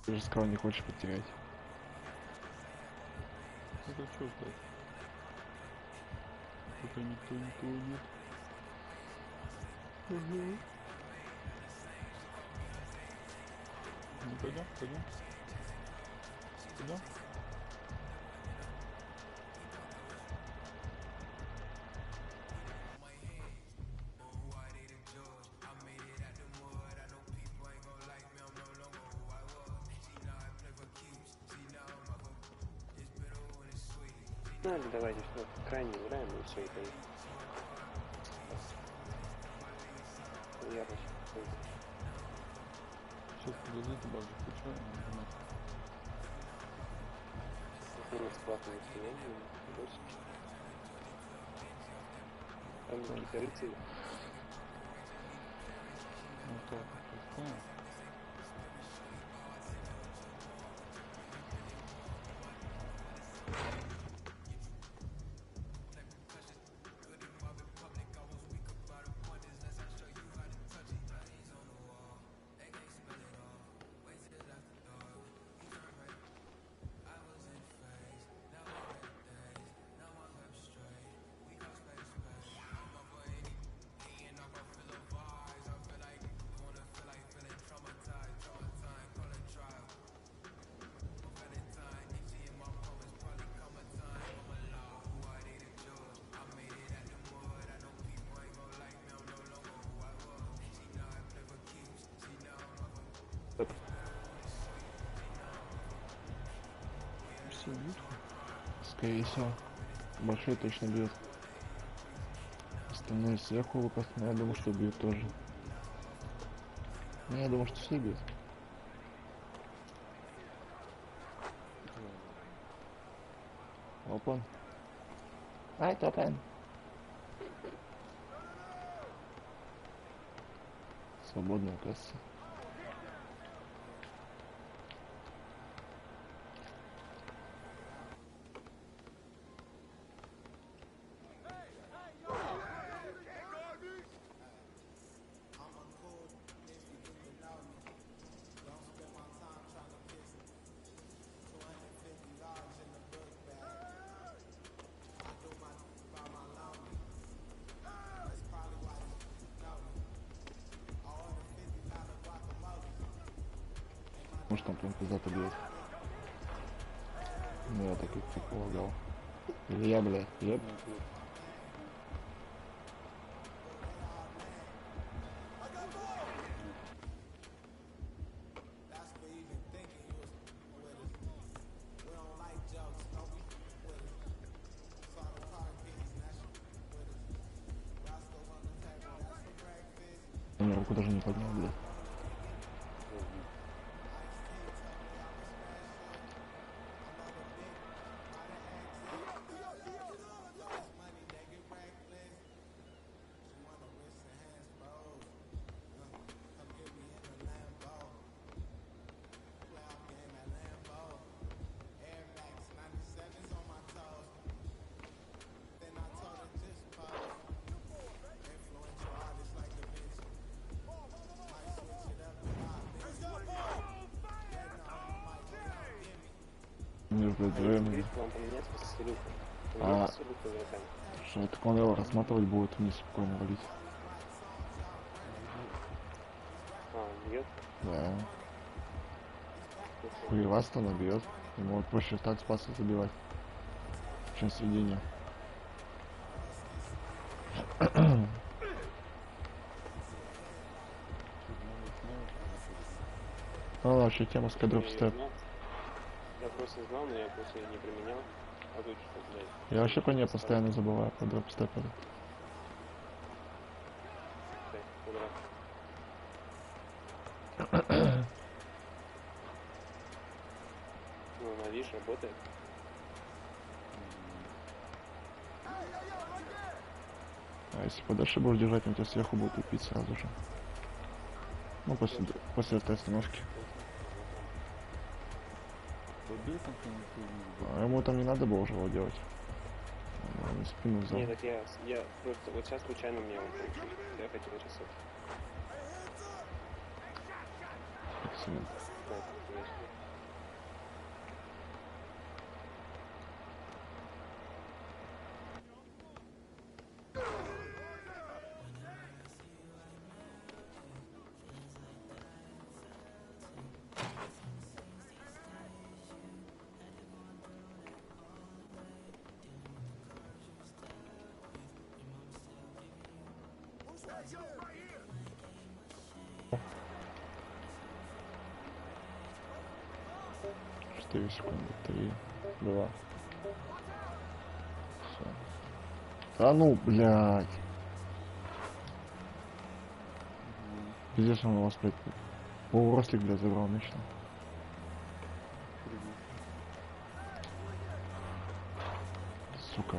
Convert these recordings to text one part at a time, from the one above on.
Ты же сказал, не хочешь потерять. Это что ждать? Пока никто никого нет. Угу. Ну пойдем, пойдем. Пойдем. Ну, давайте, что крайне играем и все это. Я Сейчас подождите, базу включаю. бесплатные стримы, там какие-то рыцари. Ну так, понял. Все бьют? Скорее всего. Большой точно бьет. Остальные сверху выпад, но я думаю, что бьют тоже. Ну, я думаю, что все бьют. Опан. Ай, топен. Свободная касса. Может, там прям пиздато бьет. Ну, я так и предполагал. Или я, блядь, еп. Я руку даже не поднял, блядь. Между двоими. А что, так он его рассматривать будет, не спокойно валить. Бьет? Да. Хуй вас-то набьет. Ему вот проще так спасы забивать, чем сведение. Ну, вообще тема с кадров степ. Я просто знал, но я просто не применял. А тут что, блядь? Я вообще по ней постоянно забываю по дропстепу. Ну, она, видишь, работает. А если подальше будешь держать, он тебя сверху будет лепить сразу же. Ну, после этой остановки. А ему там не надо было уже его делать. Он спину взял. Нет, так я просто вот сейчас случайно мне он получил. Я хотел сейчас. Excellent. Так, происходит. Четыре секунды, 3, 2. Все. А ну, блядь. Пиздец, он у вас, блядь, полурослик, блядь, забрал вечно. Сука.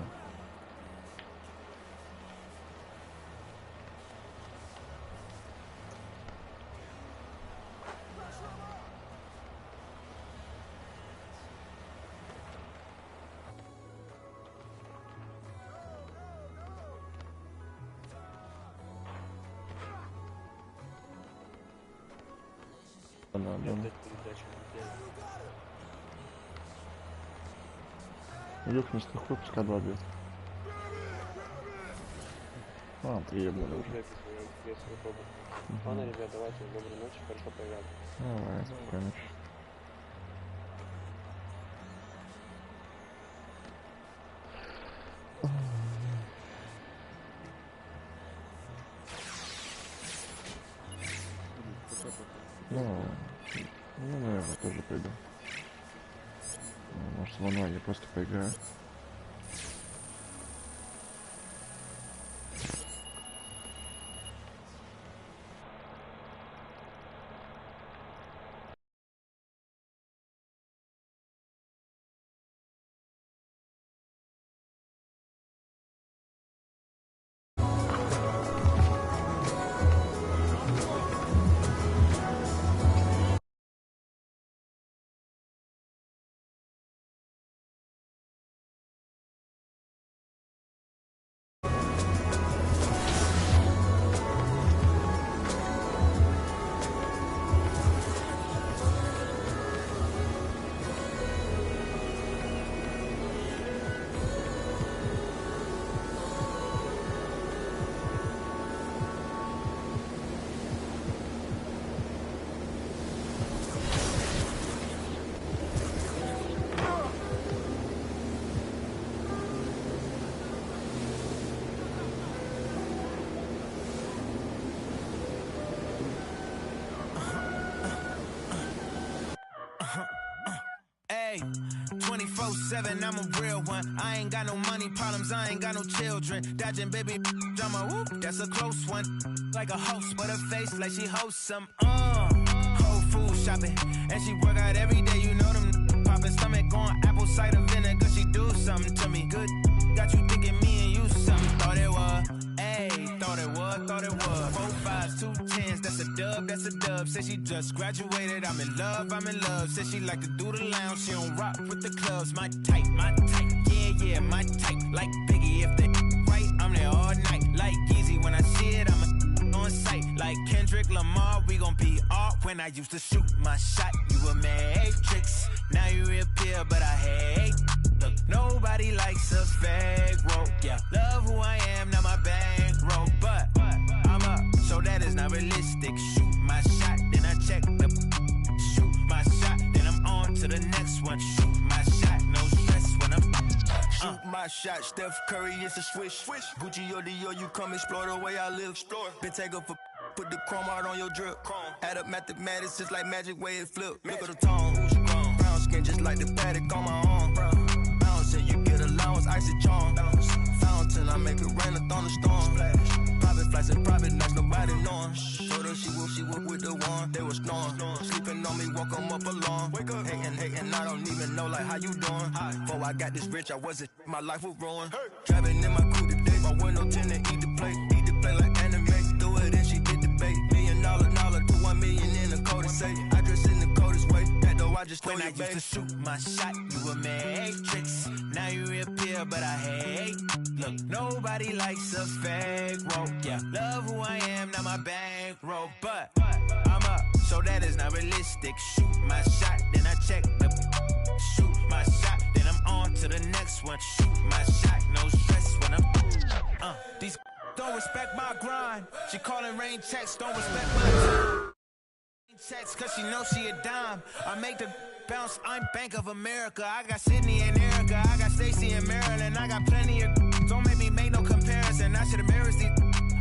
Надо. Отдать передачу. Люк не страхуй, пускай 2 бьет. А, приемлемо уже. Ладно, ребят, давайте, доброй ночи, хорошо поиграли. Давай, спокойной ночи. Ну, наверное, тоже пойду. Может, в онлайне просто поиграю. Hey, 24/7, I'm a real one. I ain't got no money problems, I ain't got no children. Dodging baby, drama, whoop, that's a close one. Like a host, but her face like she hosts some. Whole food shopping, and she work out every day. You know them popping stomach on apple cider vinegar. She do something to me good. Got you thinking me and you something. Thought it was, ayy, thought it was. 4 5s, 2 10s, that's a dub, that's a dub. Said she just graduated, I'm in love. Said she like to do the lounge, she don't rock with the clubs. My type, yeah, my type. Like Biggie, if they right, I'm there all night. Like Easy, when I see it, I'm on sight. Like Kendrick Lamar, we gon' be off. When I used to shoot my shot, you a matrix. Now you reappear, but I hate. Look, nobody likes a fake rope. Yeah, love who I am, not my bankroll. But I'm up, so that is not realistic. Shoot my shot, then I check the. Shoot my shot, then I'm on to the next one. Shoot my shot, no stress when I'm. Shoot my shot, Steph Curry, it's a swish. Gucci or Dior, you come explore the way I live. Been taken for. Put the chrome out on your drip. Add up mathematics just like magic way it flip. Look at the tone. Brown skin just like the paddock on my arm. Bouncing, you get allowance, icy charm. Fountain, I make it rain a thunderstorm. Private flights and private nights, nobody knowing. Told her she woke with the one. They was snoring. Sleeping on me, woke them up alone. Hating, I don't even know like how you doing. Before I got this rich, I wasn't. My life was ruined. Driving in my coupe today, my window tinted, eat the plate like anime. Do it and she get the bait. $1 million, to 1 million in the code say. I dress in the coldest way. That though I just When I used to shoot my shot, you a matrix. Now you reappear, but I hate. Look, nobody likes a fake rope. Yeah, love who I am, not my bankroll. But I'm up, so that is not realistic. Shoot my shot, then I check the. Shoot my shot, then I'm on to the next one. Shoot my shot, no stress when I'm. These don't respect my grind. She calling rain checks, don't respect my time. Checks cause she knows she a dime. I make the bounce, I'm Bank of America. I got Sydney and Erica, I got Stacy and Maryland. I got plenty of. Don't make me make no comparison. I should embarrass these.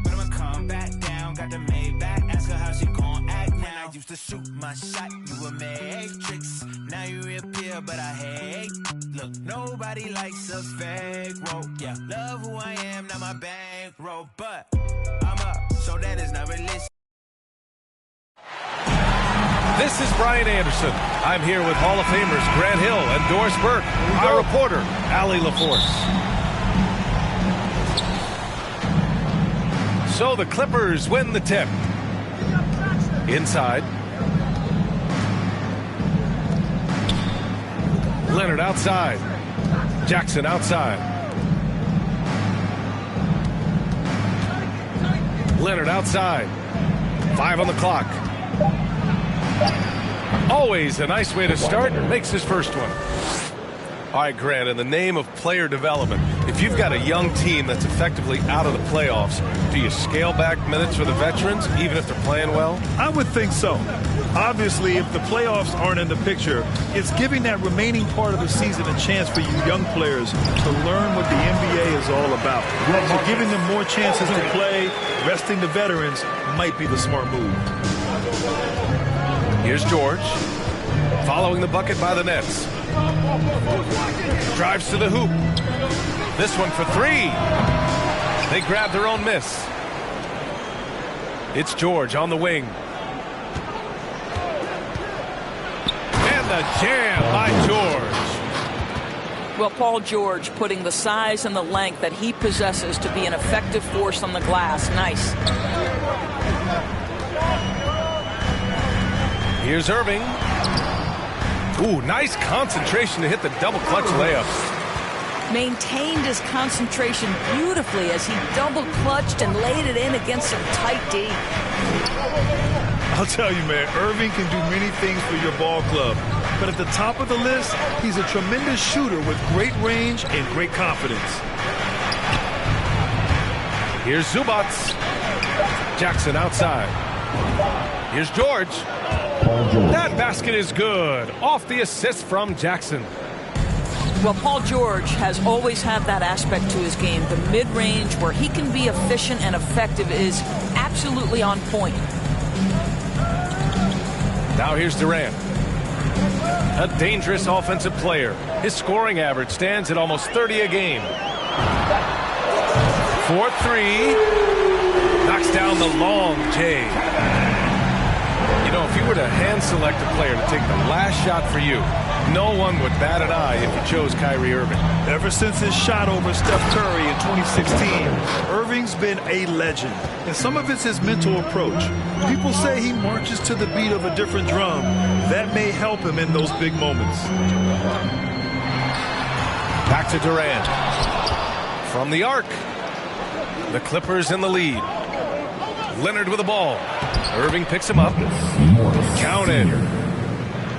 But I'ma come back down. Got the Maybach. Ask her how she gon' act now. When I used to shoot my shot, you a matrix. Now you reappear, but I hate. Look, nobody likes a fake rope. Yeah, love who I am, not my bankroll. But I'm up, so that is not realistic. This is Brian Anderson. I'm here with Hall of Famers Grant Hill and Doris Burke. Our reporter, Allie LaForce. So the Clippers win the tip. Inside. Leonard outside. Jackson outside. Leonard outside. 5 on the clock. Always a nice way to start. Makes his first one. All right, Grant, in the name of player development, if you've got a young team that's effectively out of the playoffs, do you scale back minutes for the veterans, even if they're playing well? I would think so. Obviously, if the playoffs aren't in the picture, it's giving that remaining part of the season a chance for you young players to learn what the NBA is all about. So giving them more chances to play, resting the veterans, might be the smart move. Here's George, following the bucket by the Nets. Drives to the hoop. This one for 3. They grab their own miss. It's George on the wing. And the jam by George. Well, Paul George putting the size and the length that he possesses to be an effective force on the glass. Nice. Here's Irving. Ooh, nice concentration to hit the double clutch layup. Maintained his concentration beautifully as he double clutched and laid it in against some tight D. I'll tell you, man, Irving can do many things for your ball club. But at the top of the list, he's a tremendous shooter with great range and great confidence. Here's Zubats. Jackson outside. Here's George. That basket is good. Off the assist from Jackson. Well, Paul George has always had that aspect to his game. The mid-range where he can be efficient and effective is absolutely on point. Now here's Durant. A dangerous offensive player. His scoring average stands at almost 30 a game. 4-3. Knocks down the long J. You know, if you were to hand select a player to take the last shot for you, no one would bat an eye if you chose Kyrie Irving. Ever since his shot over Steph Curry in 2016, Irving's been a legend. And some of it's his mental approach. People say he marches to the beat of a different drum. That may help him in those big moments. Back to Durant. From the arc. The Clippers in the lead. Leonard with the ball. Irving picks him up. Counted.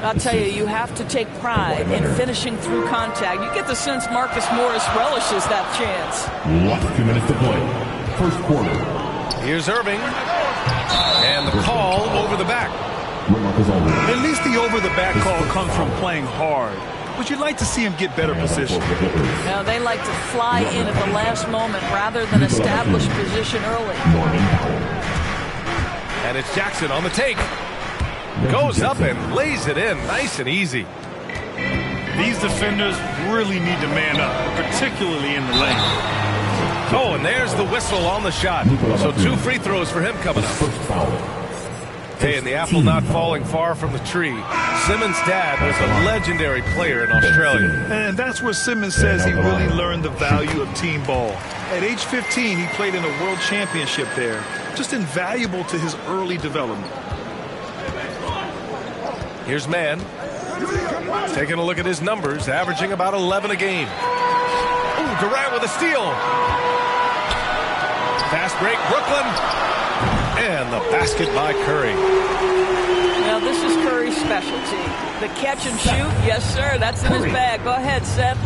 I'll tell you, you have to take pride in finishing through contact. You get the sense Marcus Morris relishes that chance. Last 2 minutes to play. First quarter. Here's Irving. And the call over the back. At least the over the back call comes from playing hard. But you'd like to see him get better position. Now, they like to fly in at the last moment rather than establish position early. And it's Jackson on the take. Goes up and lays it in nice and easy. These defenders really need to man up, particularly in the lane. Oh, and there's the whistle on the shot. So 2 free throws for him coming up. Hey, and the apple not falling far from the tree. Simmons' dad was a legendary player in Australia. And that's where Simmons says he really learned the value of team ball. At age 15, he played in a world championship there. Just invaluable to his early development. Here's Mann. Taking a look at his numbers, averaging about 11 a game. Ooh, Durant with a steal. Fast break, Brooklyn. And the basket by Curry. this is Curry's specialty. The catch and shoot, yes, sir, that's in his bag. Go ahead, Seth.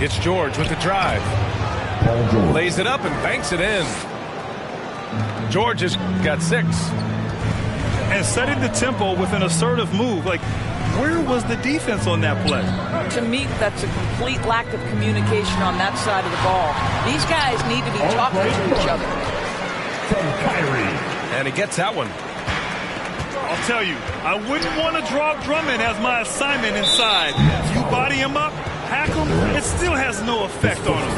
It's George with the drive. Lays it up and banks it in. George has got 6. And setting the tempo with an assertive move. Like, where was the defense on that play? To me, that's a complete lack of communication on that side of the ball. These guys need to be talking to each other. From Kyrie. And he gets that one. I'll tell you, I wouldn't want to drop Drummond as my assignment inside. You body him up, hack him, it still has no effect on him.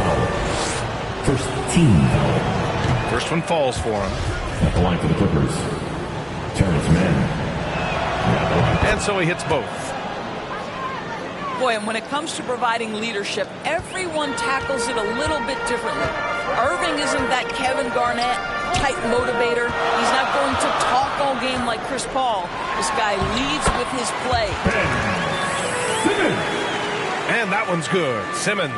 First team. First one falls for him. At the line for the Clippers. Terrence Mann. And so he hits both. Boy, and when it comes to providing leadership, everyone tackles it a little bit differently. Irving isn't that Kevin Garnett type motivator. He's not going to talk all game like Chris Paul. This guy leads with his play. And that one's good. Simmons.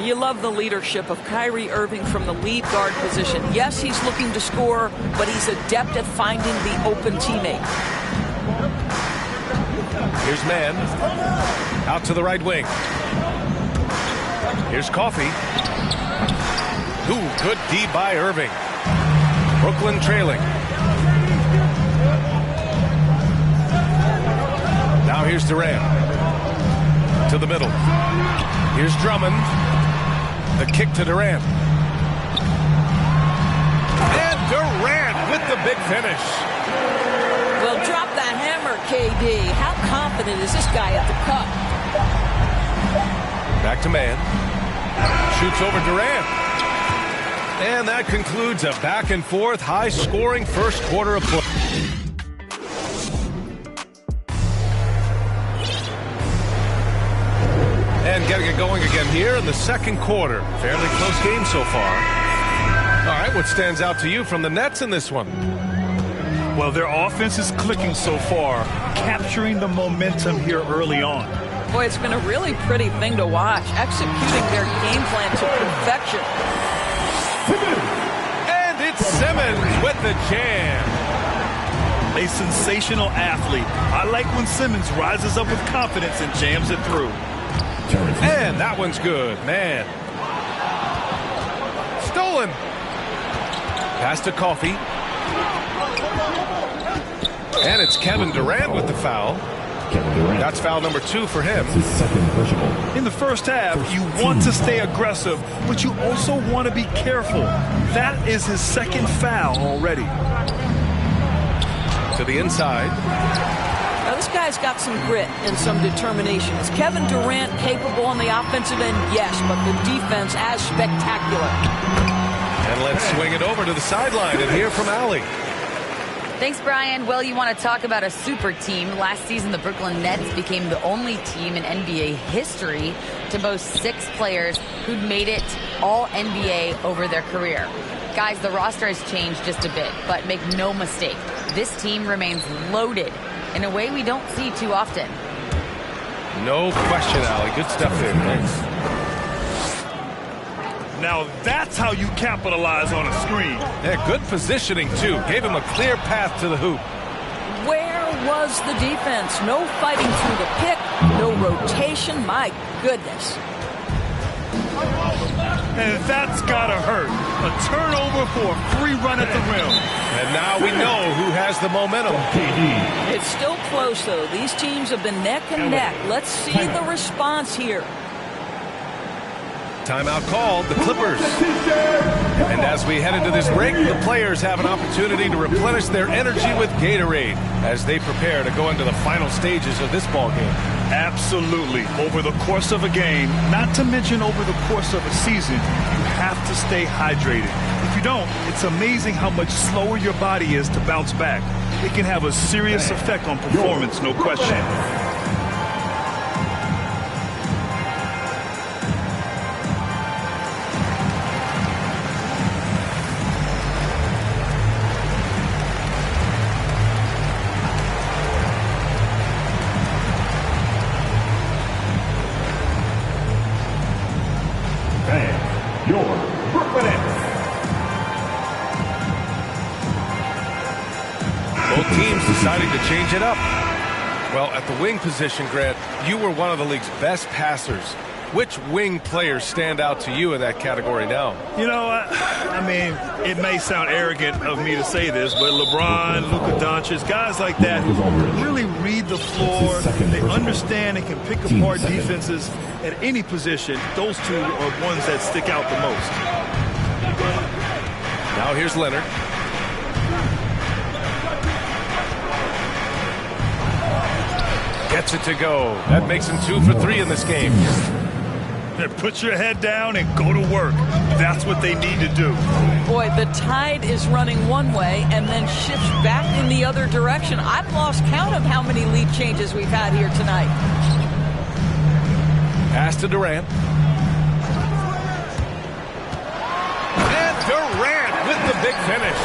You love the leadership of Kyrie Irving from the lead guard position. Yes, he's looking to score, but he's adept at finding the open teammate. Here's Mann. Out to the right wing. Here's Coffey. Ooh, good D by Irving. Brooklyn trailing. Now here's Durant. To the middle. Here's Drummond. The kick to Durant. And Durant with the big finish. Well, drop the hammer, KD. How confident is this guy at the cup? Back to Mann. Shoots over Durant. And that concludes a back-and-forth, high-scoring first quarter of play. And getting it going again here in the second quarter. Fairly close game so far. All right, what stands out to you from the Nets in this one? Well, their offense is clicking so far, capturing the momentum here early on. Boy, it's been a really pretty thing to watch, executing their game plan to perfection. And it's Simmons with the jam. A sensational athlete. I like when Simmons rises up with confidence and jams it through. And that one's good, man. Stolen. Pass to Coffey. And it's Kevin Durant with the foul. That's foul number 2 for him. In the first half, you want to stay aggressive, but you also want to be careful. That is his second foul already. To the inside. Now, this guy's got some grit and some determination. Is Kevin Durant capable on the offensive end? Yes, but the defense as spectacular. And let's swing it over to the sideline and hear from Allie. Thanks, Brian. Well, you want to talk about a super team. Last season, the Brooklyn Nets became the only team in NBA history to boast 6 players who'd made it all NBA over their career. Guys, the roster has changed just a bit, but make no mistake, this team remains loaded in a way we don't see too often. No question, Allie. Good stuff there. Thanks. Now that's how you capitalize on a screen. Yeah, good positioning, too. Gave him a clear path to the hoop. Where was the defense? No fighting through the pick, no rotation. My goodness. And that's gotta hurt. A turnover for a free run at the rim. And now we know who has the momentum. It's still close, though. These teams have been neck and neck. Let's see the response here. Timeout called, the Clippers. And as we head into this break, the players have an opportunity to replenish their energy with Gatorade as they prepare to go into the final stages of this ball game. Absolutely. Over the course of a game, not to mention over the course of a season, you have to stay hydrated. If you don't, it's amazing how much slower your body is to bounce back. It can have a serious effect on performance, no question. change it up. Well, at the wing position, Grant, you were one of the league's best passers. Which wing players stand out to you in that category now? You know, I mean, it may sound arrogant of me to say this, but LeBron, Luka Doncic, guys like that who really read the floor, they understand and can pick apart defenses at any position. Those two are ones that stick out the most. Now here's Leonard. Gets it to go. That makes him 2 for 3 in this game. Put your head down and go to work. That's what they need to do. Boy, the tide is running one way and then shifts back in the other direction. I've lost count of how many lead changes we've had here tonight. Pass to Durant. And Durant with the big finish.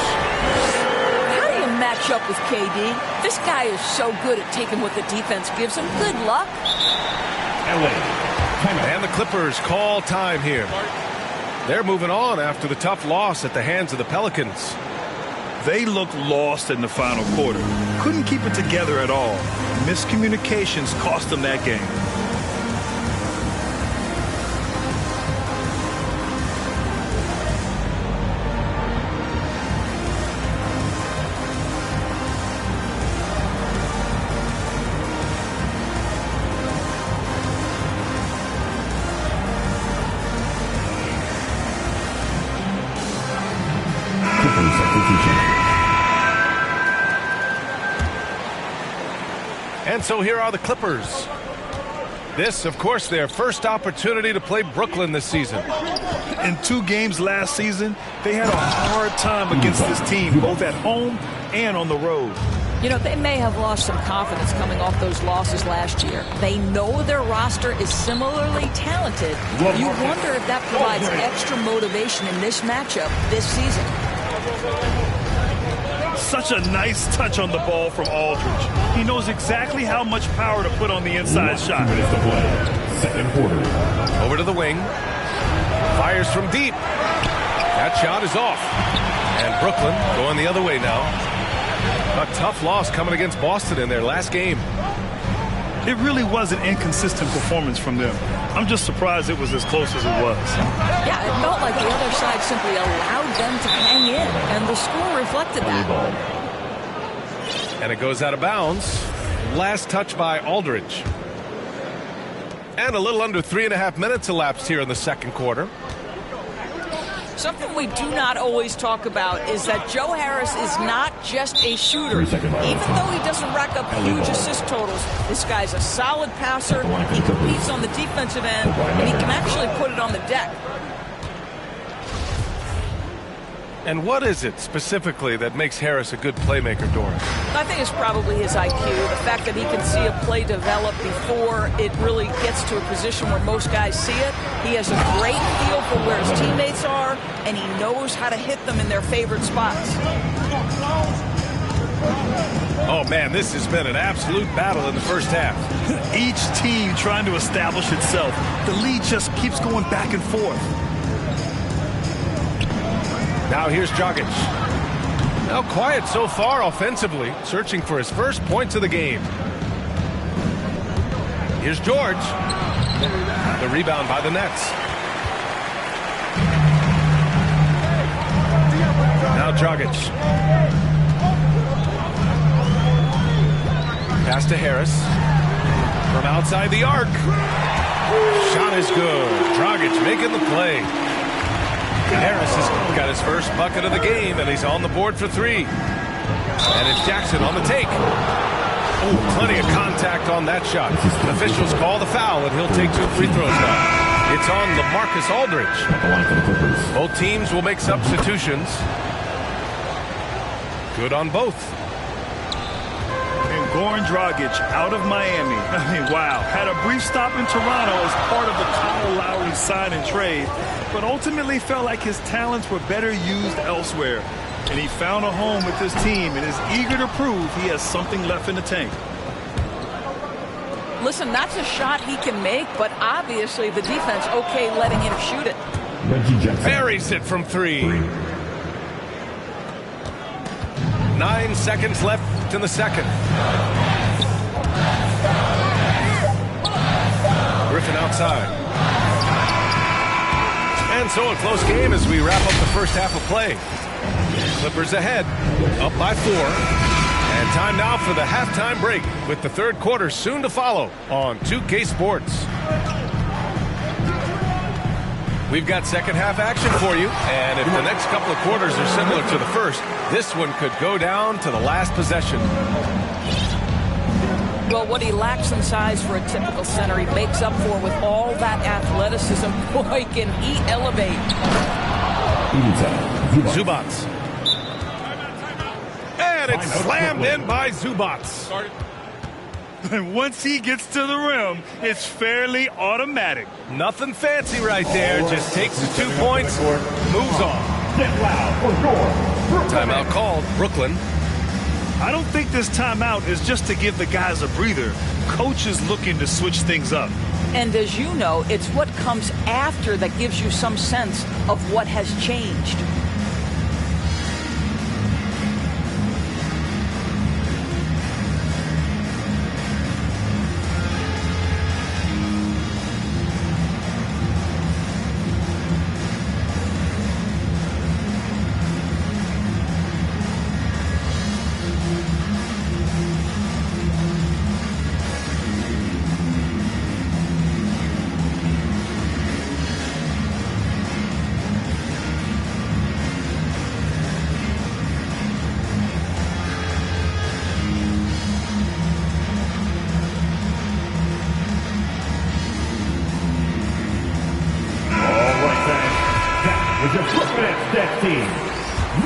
How do you match up with KD? This guy is so good at taking what the defense gives him. Good luck. And the Clippers call time here. They're moving on after the tough loss at the hands of the Pelicans. They looked lost in the final quarter. Couldn't keep it together at all. Miscommunications cost them that game. And so here are the Clippers. This, of course, their first opportunity to play Brooklyn this season. In 2 games last season, they had a hard time against this team, both at home and on the road. You know, they may have lost some confidence coming off those losses last year. They know their roster is similarly talented. You wonder if that provides extra motivation in this matchup this season. Such a nice touch on the ball from Aldridge. He knows exactly how much power to put on the inside shot. Second quarter. Over to the wing. Fires from deep. That shot is off. And Brooklyn going the other way now. A tough loss coming against Boston in their last game. It really was an inconsistent performance from them. I'm just surprised it was as close as it was. Yeah, it felt like the other side simply allowed them to hang in, and the score reflected that. And it goes out of bounds. Last touch by Aldridge. And a little under 3.5 minutes elapsed here in the second quarter. Something we do not always talk about is that Joe Harris is not just a shooter. Even though he doesn't rack up huge assist totals, this guy's a solid passer. He competes on the defensive end, and he can actually put it on the deck. And what is it specifically that makes Harris a good playmaker, Doris? I think it's probably his IQ, the fact that he can see a play develop before it really gets to a position where most guys see it. He has a great feel for where his teammates are, and he knows how to hit them in their favorite spots. Oh, man, this has been an absolute battle in the first half. Each team trying to establish itself. The lead just keeps going back and forth. Now here's Dragic. Now quiet so far offensively, searching for his first points of the game. Here's George. The rebound by the Nets. Now Dragic. Pass to Harris. From outside the arc. Shot is good. Dragic making the play. Harris has got his first bucket of the game, and he's on the board for 3. And it's Jackson on the take. Oh, plenty of contact on that shot. Officials call the foul, and he'll take 2 free throws now. It's on LaMarcus Aldridge. Both teams will make substitutions. Good on both. And Goran Dragic out of Miami. I mean, wow. Had a brief stop in Toronto as part of the Kyle Lowry sign and trade, but ultimately felt like his talents were better used elsewhere. And he found a home with this team and is eager to prove he has something left in the tank. Listen, that's a shot he can make, but obviously the defense okay letting him shoot it. Buries it from 3. 9 seconds left in the second. Griffin outside. And so a close game as we wrap up the first half of play. Clippers ahead, up by 4. And time now for the halftime break with the third quarter soon to follow on 2K Sports. We've got second half action for you, and if the next couple of quarters are similar to the first, this one could go down to the last possession. Well, what he lacks in size for a typical center, he makes up for with all that athleticism. Boy, can he elevate. Zubats. And it's slammed in by Zubats. And once he gets to the rim, it's fairly automatic. Nothing fancy right there. Just takes his 2 points, moves on. Timeout called. Brooklyn. I don't think this timeout is just to give the guys a breather. Coach is looking to switch things up. And as you know, it's what comes after that gives you some sense of what has changed.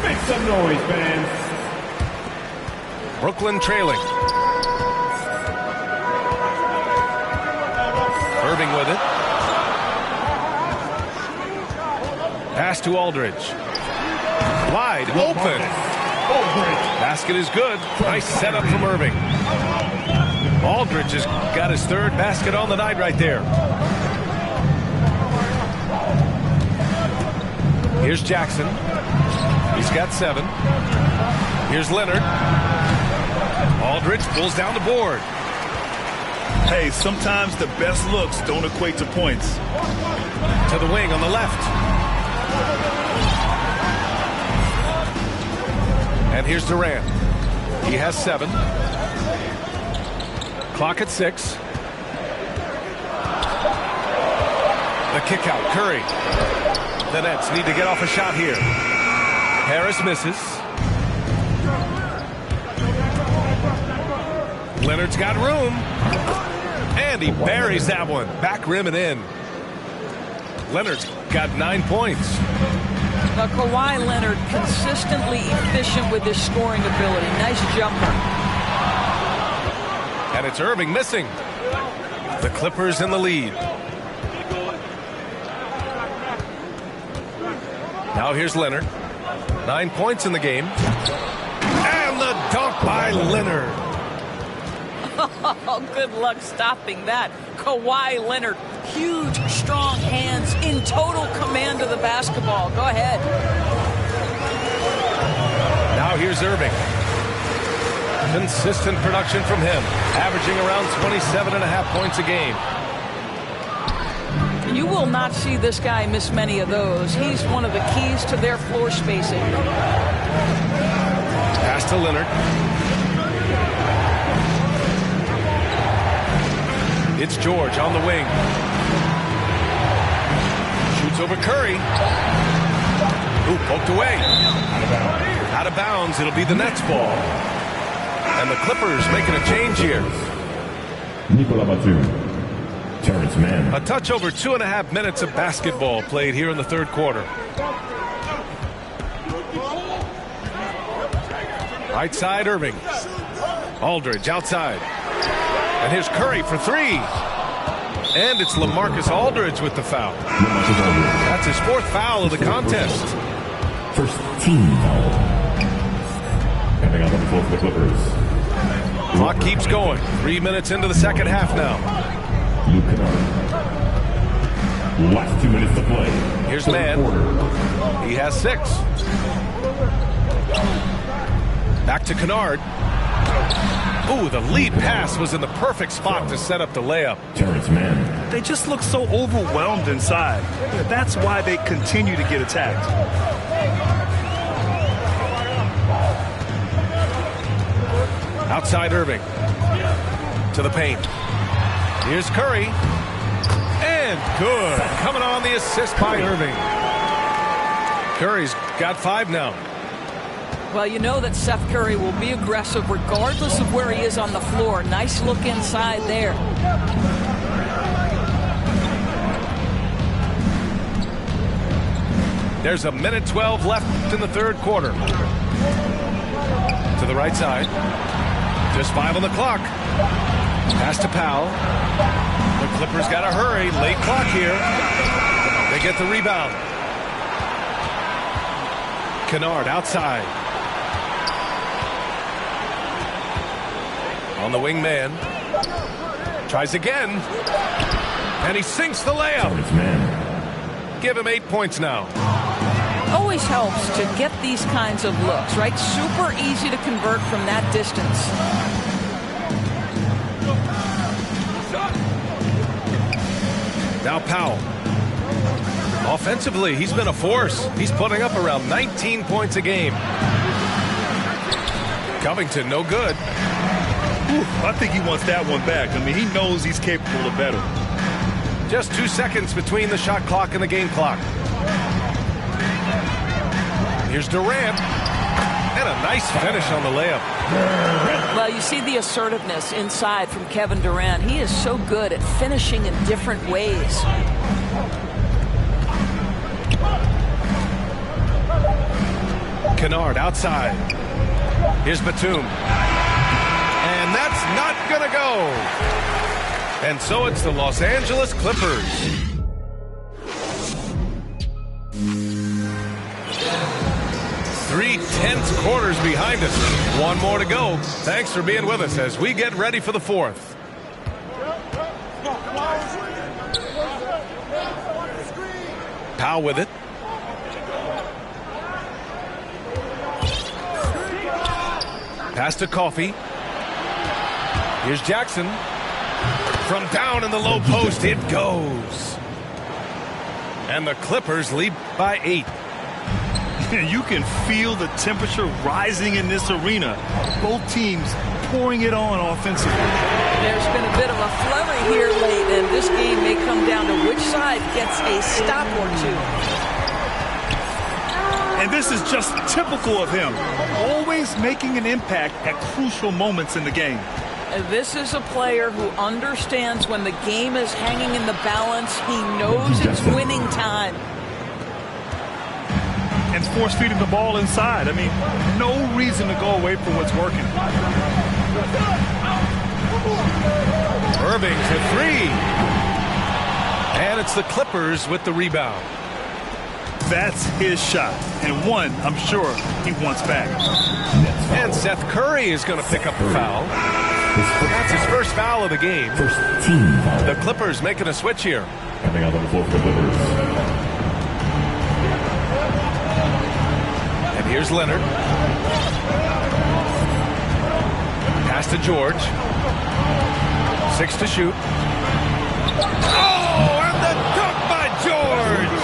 Make some noise, fans. Brooklyn trailing. Irving with it. Pass to Aldridge. Wide open. Basket is good. Nice setup from Irving. Aldridge has got his third basket on the night right there. Here's Jackson. He's got 7. Here's Leonard. Aldridge pulls down the board. Hey, sometimes the best looks don't equate to points. To the wing on the left. And here's Durant. He has 7. Clock at 6. The kick out. Curry. The Nets need to get off a shot here. Harris misses. Leonard's got room. And he buries that one. Back rim and in. Leonard's got 9 points. Now, Kawhi Leonard consistently efficient with his scoring ability. Nice jumper. And it's Irving missing. The Clippers in the lead. Now here's Leonard. 9 points in the game. And the dunk by Leonard. Oh, good luck stopping that. Kawhi Leonard, huge, strong hands, in total command of the basketball. Go ahead. Now here's Irving. Consistent production from him, averaging around 27.5 points a game. You will not see this guy miss many of those. He's one of the keys to their floor spacing. Pass to Leonard. It's George on the wing. Shoots over Curry. Ooh, poked away. Out of bounds. It'll be the Nets ball. And the Clippers making a change here. Nicola Batum. Terrence Mann. A touch over 2.5 minutes of basketball played here in the third quarter. Right side, Irving. Aldridge outside. And here's Curry for 3. And it's LaMarcus Aldridge with the foul. That's his 4th foul of the contest. First team foul. Coming out on the floor for the Clippers. Clock keeps going. 3 minutes into the second half now. Luke Kennard. Last 2 minutes to play. Here's Mann. He has 6. Back to Kennard. Ooh, the lead pass was in the perfect spot to set up the layup. Terrence Mann. They just look so overwhelmed inside. That's why they continue to get attacked. Outside Irving. To the paint. Here's Curry. And good. Coming on the assist by Irving. Curry's got 5 now. Well, you know that Seth Curry will be aggressive regardless of where he is on the floor. Nice look inside there. There's 1:12 left in the third quarter. To the right side. Just 5 on the clock. Pass to Powell. The Clippers got to hurry. Late clock here. They get the rebound. Kennard outside. On the wing man. Tries again. And he sinks the layup. Give him 8 points now. Always helps to get these kinds of looks, right? Super easy to convert from that distance. Now Powell. Offensively, he's been a force. He's putting up around 19 points a game. Covington, no good. I think he wants that one back. I mean, he knows he's capable of better. Just 2 seconds between the shot clock and the game clock. Here's Durant. And a nice finish on the layup. Well, you see the assertiveness inside from Kevin Durant. He is so good at finishing in different ways. Kennard outside. Here's Batum. And that's not going to go. And so it's the Los Angeles Clippers. 3 tense quarters behind us. 1 more to go. Thanks for being with us as we get ready for the 4th. Powell with it. Pass to Coffey. Here's Jackson. From down in the low post, it goes. And the Clippers lead by 8. You can feel the temperature rising in this arena. Both teams pouring it on offensively. There's been a bit of a flurry here late, and this game may come down to which side gets a stop or two. And this is just typical of him. Always making an impact at crucial moments in the game. This is a player who understands when the game is hanging in the balance. He knows it's winning time. And force feeding the ball inside. I mean, no reason to go away from what's working. Irving to 3. And it's the Clippers with the rebound. That's his shot. And one, I'm sure, he wants back. And Seth Curry is going to pick up the foul. That's his first foul of the game. First team foul. The Clippers making a switch here. Coming out on the floor for the Clippers. And here's Leonard. Pass to George. 6 to shoot. Oh, and the dunk by George!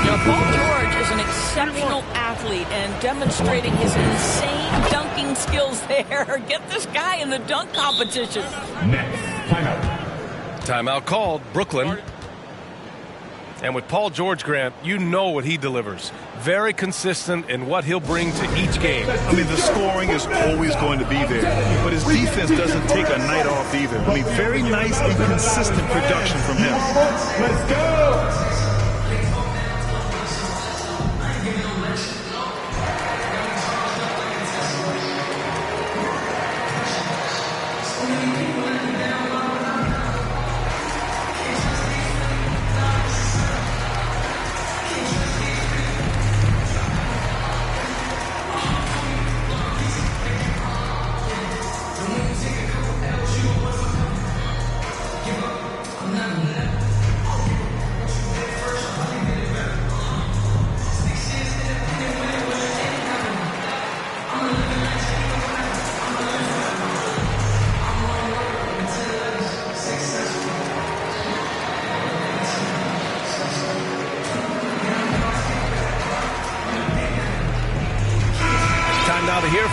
Now, Paul George is an exceptional athlete and demonstrating his insane dunking skills there. Get this guy in the dunk competition. Next, timeout. Timeout called, Brooklyn. And with Paul George, Grant, you know what he delivers. Very consistent in what he'll bring to each game. I mean, the scoring is always going to be there. But his defense doesn't take a night off either. I mean, very nice and consistent production from him. Let's go!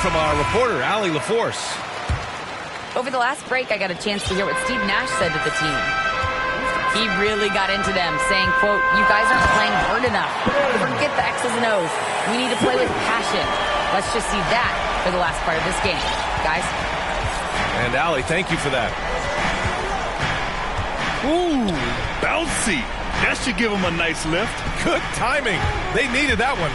from our reporter, Allie LaForce. Over the last break, I got a chance to hear what Steve Nash said to the team. He really got into them, saying, quote, "You guys aren't playing hard enough. Forget the X's and O's. We need to play with passion. Let's just see that for the last part of this game, guys." And Allie, thank you for that. Ooh, bouncy. That should give them a nice lift. Good timing. They needed that one.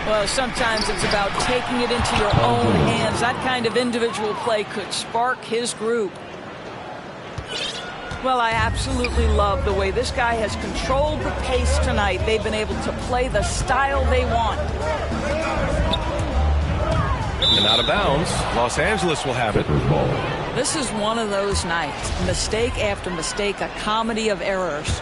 Well, sometimes it's about taking it into your own hands. That kind of individual play could spark his group. Well, I absolutely love the way this guy has controlled the pace tonight. They've been able to play the style they want. And out of bounds, Los Angeles will have it. This is one of those nights. Mistake after mistake, a comedy of errors.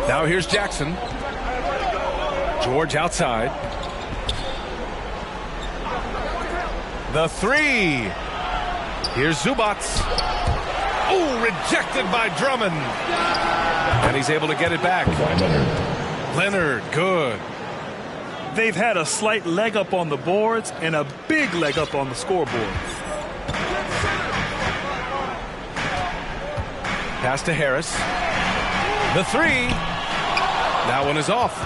Now here's Jackson. George outside. The three. Here's Zubats. Oh, rejected by Drummond. And he's able to get it back. Leonard, good. They've had a slight leg up on the boards and a big leg up on the scoreboard. Pass to Harris. The three. That one is off.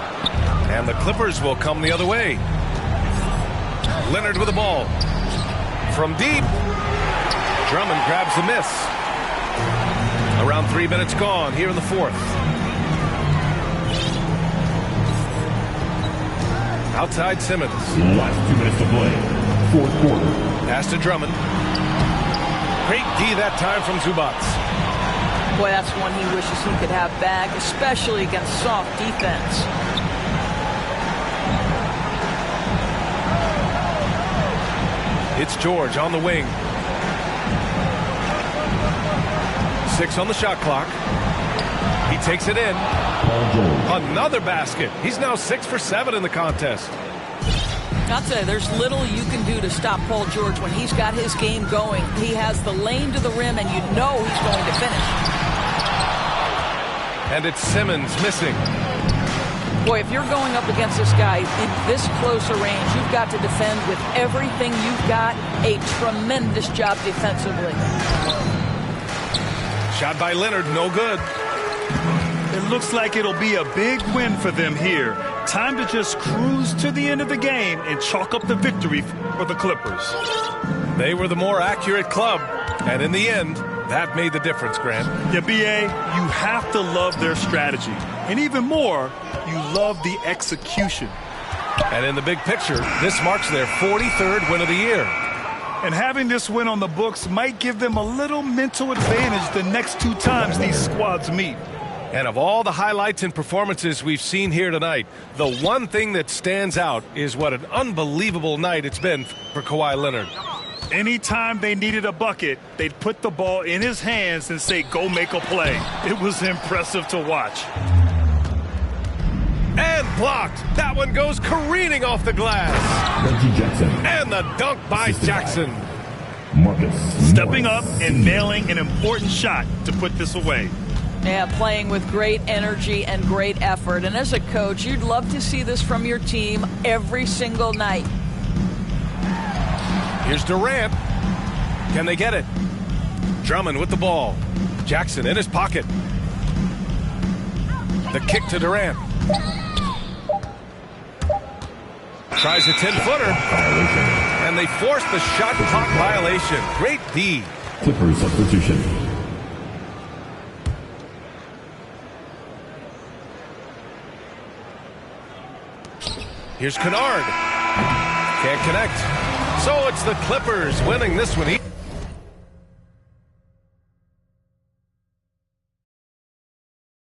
And the Clippers will come the other way. Leonard with the ball. From deep. Drummond grabs the miss. Around 3 minutes gone here in the fourth. Outside Simmons. Last 2 minutes to play. Fourth quarter. Pass to Drummond. Great D that time from Zubats. Boy, that's one he wishes he could have back, especially against soft defense. It's George on the wing. 6 on the shot clock. He takes it in. Another basket. He's now 6 for 7 in the contest. I'll tell you, there's little you can do to stop Paul George when he's got his game going. He has the lane to the rim, and you know he's going to finish. And it's Simmons missing. Boy, if you're going up against this guy in this close a range, you've got to defend with everything you've got. A tremendous job defensively. Shot by Leonard, no good. It looks like it'll be a big win for them here. Time to just cruise to the end of the game and chalk up the victory for the Clippers. They were the more accurate club, and in the end, that made the difference, Grant. Yeah, B.A., you have to love their strategy. And even more, you love the execution. And in the big picture, this marks their 43rd win of the year. And having this win on the books might give them a little mental advantage the next 2 times these squads meet. And of all the highlights and performances we've seen here tonight, the one thing that stands out is what an unbelievable night it's been for Kawhi Leonard. Anytime they needed a bucket, they'd put the ball in his hands and say, "Go make a play." It was impressive to watch. And blocked. That one goes careening off the glass. Reggie Jackson. And the dunk by Jackson. Marcus. Stepping up and nailing an important shot to put this away. Yeah, playing with great energy and great effort. And as a coach, you'd love to see this from your team every single night. Here's Durant. Can they get it? Drummond with the ball. Jackson in his pocket. The kick to Durant. Tries a 10-footer. And they force the shot clock violation. Great D. Clippers substitution. Here's Kennard. Can't connect. So it's the Clippers winning this one.